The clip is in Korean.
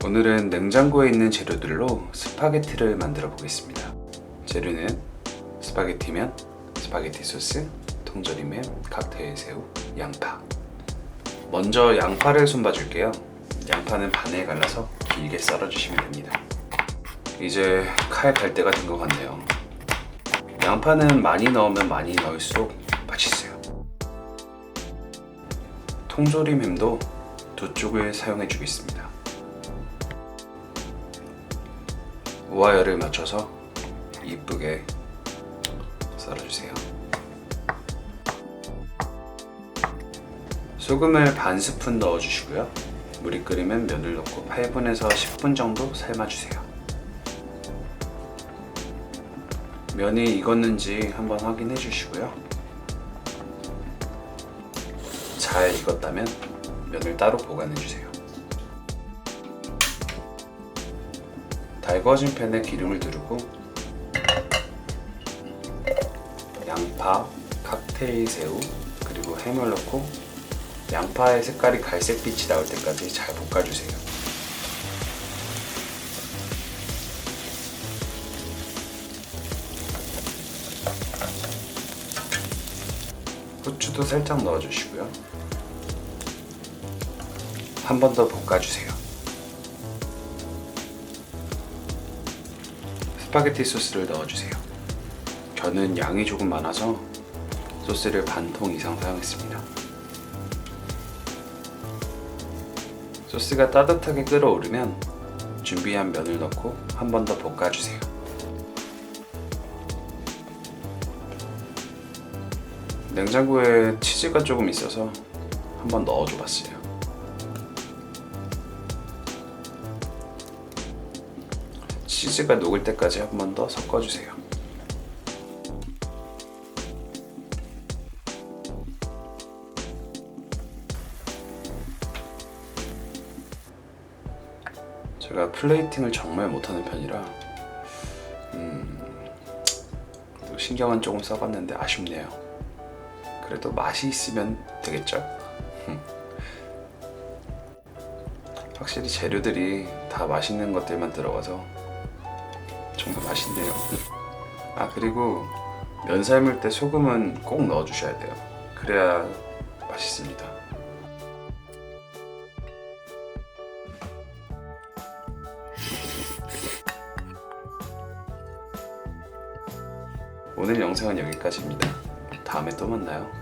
오늘은 냉장고에 있는 재료들로 스파게티를 만들어 보겠습니다. 재료는 스파게티면, 스파게티 소스, 통조림면, 칵테일 새우, 양파. 먼저 양파를 손봐 줄게요. 양파는 반에 갈라서 길게 썰어 주시면 됩니다. 이제 칼 갈 때가 된 것 같네요. 양파는 많이 넣으면 많이 넣을수록 맛있어요. 통조림 햄도 두 쪽을 사용해 주겠습니다. 우와열을 맞춰서 이쁘게 썰어주세요. 소금을 반 스푼 넣어주시고요. 물이 끓이면 면을 넣고 8분에서 10분 정도 삶아주세요. 면이 익었는지 한번 확인해 주시고요. 잘 익었다면 면을 따로 보관해 주세요. 달궈진 팬에 기름을 두르고 양파, 칵테일 새우, 그리고 햄을 넣고 양파의 색깔이 갈색빛이 나올 때까지 잘 볶아주세요. 후추도 살짝 넣어주시고요. 한 번 더 볶아주세요. 스파게티 소스를 넣어주세요. 저는 양이 조금 많아서 소스를 반 통 이상 사용했습니다. 소스가 따뜻하게 끓어오르면 준비한 면을 넣고 한 번 더 볶아주세요. 냉장고에 치즈가 조금 있어서 한 번 넣어줘 봤어요. 치즈가 녹을 때까지 한 번 더 섞어주세요. 제가 플레이팅을 정말 못하는 편이라 신경은 조금 써봤는데 아쉽네요. 그래도 맛이 있으면 되겠죠? 확실히 재료들이 다 맛있는 것들만 들어가서 정말 맛있네요. 그리고 면 삶을 때 소금은 꼭 넣어 주셔야 돼요. 그래야 맛있습니다. 오늘 영상은 여기까지입니다. 다음에 또 만나요.